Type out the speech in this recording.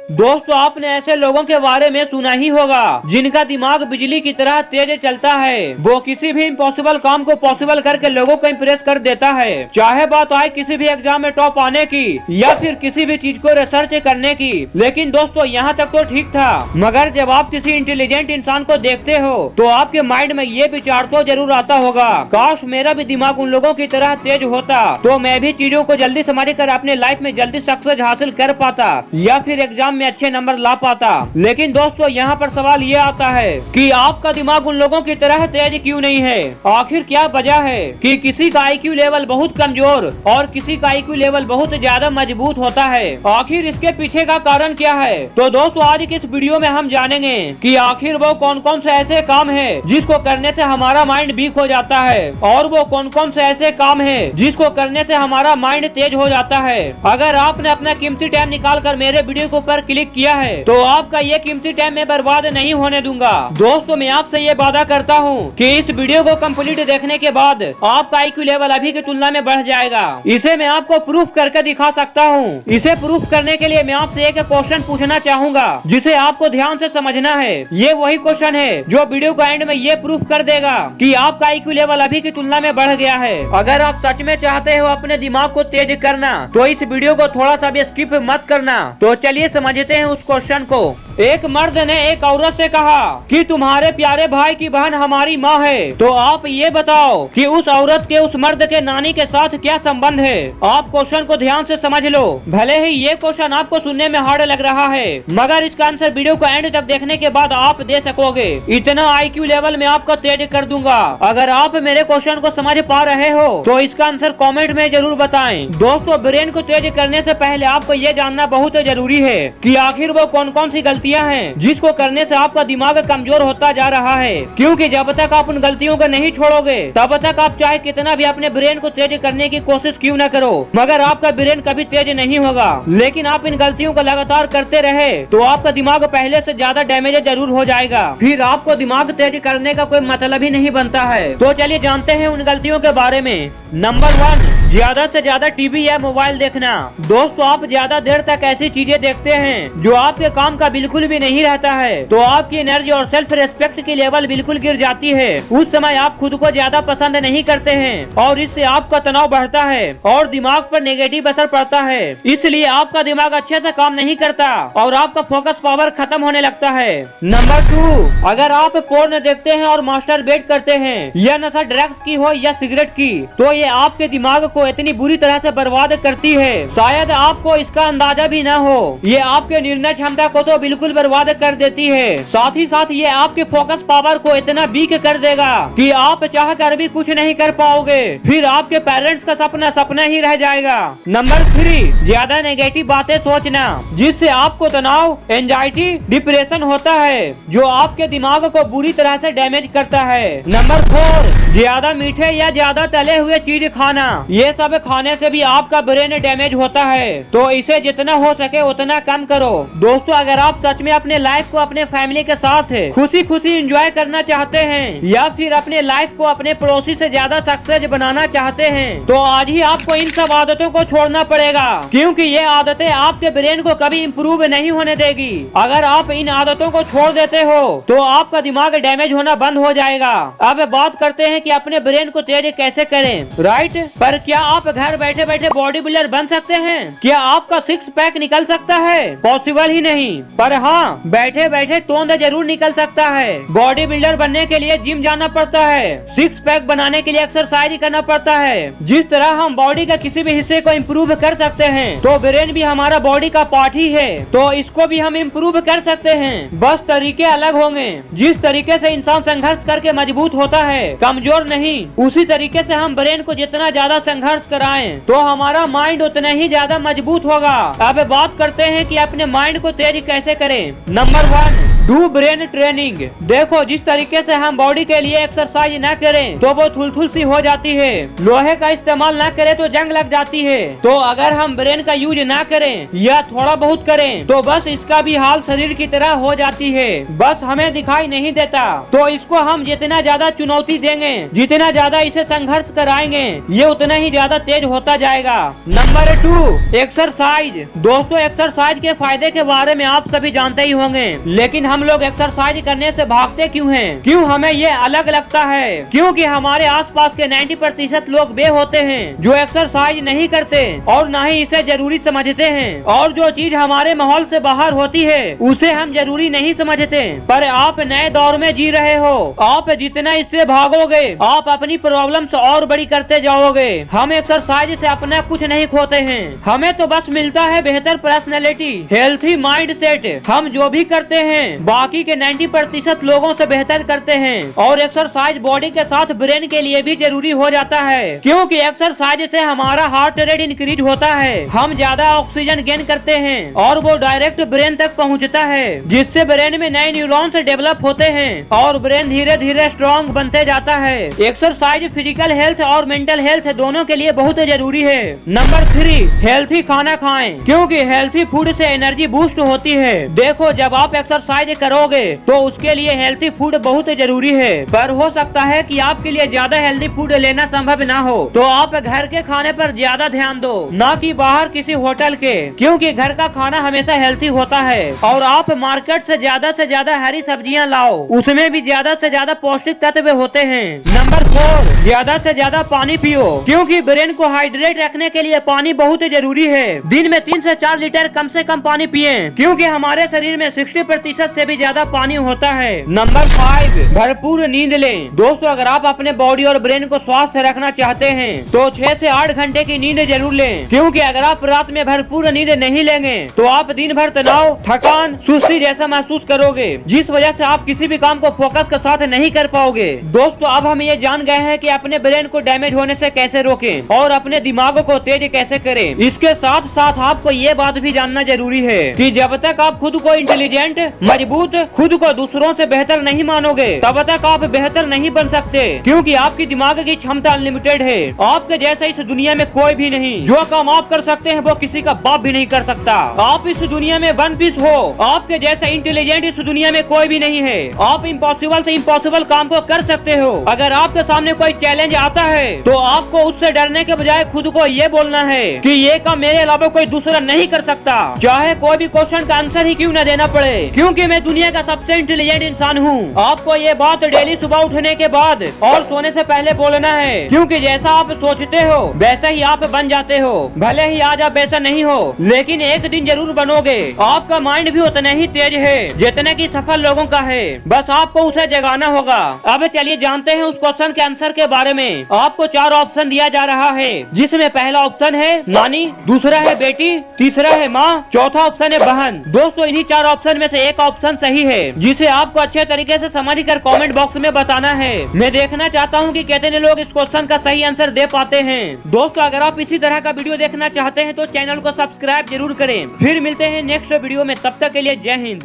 दोस्तों आपने ऐसे लोगों के बारे में सुना ही होगा जिनका दिमाग बिजली की तरह तेज चलता है। वो किसी भी इम्पॉसिबल काम को पॉसिबल करके लोगों को इम्प्रेस कर देता है, चाहे बात आए किसी भी एग्जाम में टॉप आने की या फिर किसी भी चीज को रिसर्च करने की। लेकिन दोस्तों यहाँ तक तो ठीक था, मगर जब आप किसी इंटेलिजेंट इंसान को देखते हो तो आपके माइंड में ये विचार तो जरूर आता होगा, काश मेरा भी दिमाग उन लोगों की तरह तेज होता तो मैं भी चीजों को जल्दी समझ कर अपने लाइफ में जल्दी सक्सेस हासिल कर पाता या फिर एग्जाम में अच्छे नंबर ला पाता। लेकिन दोस्तों यहाँ पर सवाल ये आता है कि आपका दिमाग उन लोगों की तरह तेज क्यों नहीं है? आखिर क्या वजह है कि किसी का IQ लेवल बहुत कमजोर और किसी का IQ लेवल बहुत ज्यादा मजबूत होता है? आखिर इसके पीछे का कारण क्या है? तो दोस्तों आज की इस वीडियो में हम जानेंगे कि आखिर वो कौन कौन से ऐसे काम है जिसको करने से हमारा माइंड वीक हो जाता है और वो कौन कौन से ऐसे काम है जिसको करने से हमारा माइंड तेज हो जाता है। अगर आपने अपना कीमती टाइम निकाल कर मेरे वीडियो के ऊपर क्लिक किया है तो आपका ये कीमती टाइम मैं बर्बाद नहीं होने दूंगा। दोस्तों मैं आपसे ये वादा करता हूँ कि इस वीडियो को कंप्लीट देखने के बाद आपका IQ लेवल अभी की तुलना में बढ़ जाएगा। इसे मैं आपको प्रूफ करके दिखा सकता हूँ। इसे प्रूफ करने के लिए मैं आपसे एक क्वेश्चन पूछना चाहूंगा जिसे आपको ध्यान से समझना है। ये वही क्वेश्चन है जो वीडियो को एंड में ये प्रूफ कर देगा कि आपका IQ लेवल अभी की तुलना में बढ़ गया है। अगर आप सच में चाहते हो अपने दिमाग को तेज करना तो इस वीडियो को थोड़ा सा भी स्किप मत करना। तो चलिए समझते हैं उस क्वेश्चन को। एक मर्द ने एक औरत से कहा कि तुम्हारे प्यारे भाई की बहन हमारी माँ है, तो आप ये बताओ कि उस औरत के उस मर्द के नानी के साथ क्या संबंध है? आप क्वेश्चन को ध्यान से समझ लो। भले ही ये क्वेश्चन आपको सुनने में हार्ड लग रहा है, मगर इसका आंसर वीडियो को एंड तक देखने के बाद आप दे सकोगे। इतना IQ लेवल में आपको तेज कर दूंगा। अगर आप मेरे क्वेश्चन को समझ पा रहे हो तो इसका आंसर कॉमेंट में जरूर बताएं। दोस्तों ब्रेन को तेज करने से पहले आपको ये जानना बहुत जरूरी है कि आखिर वो कौन कौन सी गलतियां हैं जिसको करने से आपका दिमाग कमजोर होता जा रहा है। क्योंकि जब तक आप उन गलतियों को नहीं छोड़ोगे तब तक आप चाहे कितना भी अपने ब्रेन को तेज करने की कोशिश क्यों न करो, मगर आपका ब्रेन कभी तेज नहीं होगा। लेकिन आप इन गलतियों को लगातार करते रहे तो आपका दिमाग पहले से ज्यादा डैमेज जरूर हो जाएगा, फिर आपको दिमाग तेज करने का कोई मतलब ही नहीं बनता है। तो चलिए जानते हैं उन गलतियों के बारे में। नंबर 1, ज्यादा से ज्यादा टीवी या मोबाइल देखना। दोस्तों आप ज्यादा देर तक ऐसी चीजें देखते हैं जो आपके काम का बिल्कुल भी नहीं रहता है तो आपकी एनर्जी और सेल्फ रेस्पेक्ट की लेवल बिल्कुल गिर जाती है। उस समय आप खुद को ज्यादा पसंद नहीं करते हैं और इससे आपका तनाव बढ़ता है और दिमाग पर नेगेटिव असर पड़ता है। इसलिए आपका दिमाग अच्छे से काम नहीं करता और आपका फोकस पावर खत्म होने लगता है। नंबर 2, अगर आप पोर्न देखते हैं और मास्टरबेट करते हैं या नशा ड्रग्स की हो या सिगरेट की तो ये आपके दिमाग को इतनी बुरी तरह से बर्बाद करती है शायद आपको इसका अंदाजा भी न हो। ये आपके निर्णय क्षमता को तो बिल्कुल बर्बाद कर देती है, साथ ही साथ ये आपके फोकस पावर को इतना वीक कर देगा कि आप चाह कर भी कुछ नहीं कर पाओगे। फिर आपके पेरेंट्स का सपना सपना ही रह जाएगा। नंबर 3, ज्यादा नेगेटिव बातें सोचना जिससे आपको तनाव, एंजाइटी, डिप्रेशन होता है जो आपके दिमाग को बुरी तरह से डैमेज करता है। नंबर 4, ज्यादा मीठे या ज्यादा तले हुए चीज खाना। ये सब खाने से भी आपका ब्रेन डैमेज होता है तो इसे जितना हो सके उतना कम करो। दोस्तों अगर आप सच में अपने लाइफ को अपने फैमिली के साथ खुशी खुशी एंजॉय करना चाहते हैं या फिर अपने लाइफ को अपने पड़ोसी से ज्यादा सक्सेस बनाना चाहते हैं तो आज ही आपको इन सब आदतों को छोड़ना पड़ेगा, क्योंकि ये आदतें आपके ब्रेन को कभी इम्प्रूव नहीं होने देगी। अगर आप इन आदतों को छोड़ देते हो तो आपका दिमाग डैमेज होना बंद हो जाएगा। अब बात करते हैं कि अपने ब्रेन को तेज कैसे करें। राइट, पर क्या आप घर बैठे बैठे बॉडी बिल्डर बन सकते हैं? क्या आपका 6 पैक निकल सकता है? पॉसिबल ही नहीं। पर हाँ, बैठे बैठे तोंद जरूर निकल सकता है। बॉडी बिल्डर बनने के लिए जिम जाना पड़ता है, 6 पैक बनाने के लिए एक्सरसाइज करना पड़ता है। जिस तरह हम बॉडी का किसी भी हिस्से को इम्प्रूव कर सकते हैं तो ब्रेन भी हमारा बॉडी का पार्ट ही है, तो इसको भी हम इम्प्रूव कर सकते हैं। बस तरीके अलग होंगे। जिस तरीके से इंसान संघर्ष करके मजबूत होता है, कमजोर नहीं, उसी तरीके से हम ब्रेन को जितना ज्यादा संघर्ष कराएं तो हमारा माइंड उतना ही ज्यादा मजबूत होगा। अब बात करते हैं कि अपने माइंड को तेज कैसे करें। Number 1, do brain training. देखो जिस तरीके से हम बॉडी के लिए एक्सरसाइज न करें तो वो थुलथुल सी हो जाती है, लोहे का इस्तेमाल न करें तो जंग लग जाती है। तो अगर हम ब्रेन का यूज न करें या थोड़ा बहुत करें तो बस इसका भी हाल शरीर की तरह हो जाती है, बस हमें दिखाई नहीं देता। तो इसको हम जितना ज्यादा चुनौती देंगे, जितना ज्यादा इसे संघर्ष कराएंगे, ये उतना ही ज्यादा तेज होता जाएगा। Number 2, exercise. दोस्तों एक्सरसाइज के फायदे के बारे में आप सभी जानते ही होंगे, लेकिन हम लोग एक्सरसाइज करने से भागते क्यों हैं? क्यों हमें ये अलग लगता है? क्योंकि हमारे आसपास के 90% लोग वे होते हैं जो एक्सरसाइज नहीं करते और न ही इसे जरूरी समझते हैं, और जो चीज हमारे माहौल से बाहर होती है उसे हम जरूरी नहीं समझते। पर आप नए दौर में जी रहे हो, आप जितना इससे भागोगे आप अपनी प्रॉब्लम्स और बड़ी करते जाओगे। हम एक्सरसाइज से अपना कुछ नहीं खोते हैं, हमें तो बस मिलता है बेहतर पर्सनैलिटी, हेल्थी माइंड सेट। हम जो भी करते हैं बाकी के 90% लोगों से बेहतर करते हैं, और एक्सरसाइज बॉडी के साथ ब्रेन के लिए भी जरूरी हो जाता है, क्योंकि एक्सरसाइज से हमारा हार्ट रेट इंक्रीज होता है, हम ज्यादा ऑक्सीजन गेन करते हैं और वो डायरेक्ट ब्रेन तक पहुंचता है, जिससे ब्रेन में नए न्यूरॉन्स डेवलप होते हैं और ब्रेन धीरे धीरे स्ट्रॉन्ग बनते जाता है। एक्सरसाइज फिजिकल हेल्थ और मेंटल हेल्थ दोनों के लिए बहुत जरूरी है। नंबर 3, हेल्थी खाना खाएं, क्योंकि हेल्थी फूड से एनर्जी बूस्ट होती है। देखो जब आप एक्सरसाइज करोगे तो उसके लिए हेल्थी फूड बहुत जरूरी है, पर हो सकता है कि आपके लिए ज्यादा हेल्थी फूड लेना संभव ना हो, तो आप घर के खाने पर ज्यादा ध्यान दो, ना कि बाहर किसी होटल के, क्योंकि घर का खाना हमेशा हेल्थी होता है। और आप मार्केट से ज्यादा हरी सब्जियां लाओ, उसमें भी ज्यादा से ज्यादा पौष्टिक तत्व होते हैं। नंबर 4, ज्यादा से ज्यादा पानी पियो, क्योंकि ब्रेन को हाइड्रेट रखने के लिए पानी बहुत जरूरी है। दिन में 3 से 4 लीटर कम से कम पानी पिए, क्योंकि हमारे शरीर में 60% से भी ज्यादा पानी होता है। नंबर 5, भरपूर नींद लें। दोस्तों अगर आप अपने बॉडी और ब्रेन को स्वस्थ रखना चाहते हैं तो 6 से 8 घंटे की नींद जरूर लें, क्योंकि अगर आप रात में भरपूर नींद नहीं लेंगे तो आप दिन भर तनाव, थकान, सुस्ती जैसा महसूस करोगे, जिस वजह से आप किसी भी काम को फोकस के साथ नहीं कर पाओगे। दोस्तों अब हम ये जान गए हैं कि अपने ब्रेन को डैमेज होने से कैसे रोकें और अपने दिमाग को तेज कैसे करें। इसके साथ साथ आपको ये बात भी जानना जरूरी है कि जब तक आप खुद को इंटेलिजेंट, मजबूत, खुद को दूसरों से बेहतर नहीं मानोगे तब तक आप बेहतर नहीं बन सकते, क्योंकि आपकी दिमाग की क्षमता अनलिमिटेड है। आपके जैसा इस दुनिया में कोई भी नहीं। जो काम आप कर सकते हैं वो किसी का बाप भी नहीं कर सकता। आप इस दुनिया में वन पीस हो, आपके जैसा इंटेलिजेंट इस दुनिया में कोई भी नहीं है। आप इम्पॉसिबल से इम्पॉसिबल काम को कर सकते हो। अगर आपके सामने कोई चैलेंज आता है तो आपको उससे डरने के बजाय खुद को ये बोलना है कि ये काम मेरे अलावा कोई दूसरा नहीं कर सकता, चाहे कोई भी क्वेश्चन का आंसर ही क्यों न देना पड़े, क्योंकि मैं दुनिया का सबसे इंटेलिजेंट इंसान हूँ। आपको ये बात डेली सुबह उठने के बाद और सोने से पहले बोलना है, क्योंकि जैसा आप सोचते हो वैसा ही आप बन जाते हो। भले ही आज आप वैसा नहीं हो, लेकिन एक दिन जरूर बनोगे। आपका माइंड भी उतना ही तेज है जितने की सफल लोगों का है, बस आपको उसे जगाना होगा। अब चलिए जानते हैं उस क्वेश्चन के आंसर के बारे में। आपको 4 ऑप्शन दिया जा रहा है, जिसमें पहला ऑप्शन है नानी, दूसरा है बेटी, तीसरा है माँ, चौथा ऑप्शन है बहन। दोस्तों इन्हीं 4 ऑप्शन में से एक ऑप्शन सही है, जिसे आपको अच्छे तरीके से समझ कर कॉमेंट बॉक्स में बताना है। मैं देखना चाहता हूँ कि कितने लोग इस क्वेश्चन का सही आंसर दे पाते हैं। दोस्तों अगर आप इसी तरह का वीडियो देखना चाहते हैं तो चैनल को सब्सक्राइब जरूर करें। फिर मिलते हैं नेक्स्ट वीडियो में, तब तक के लिए जय हिंद।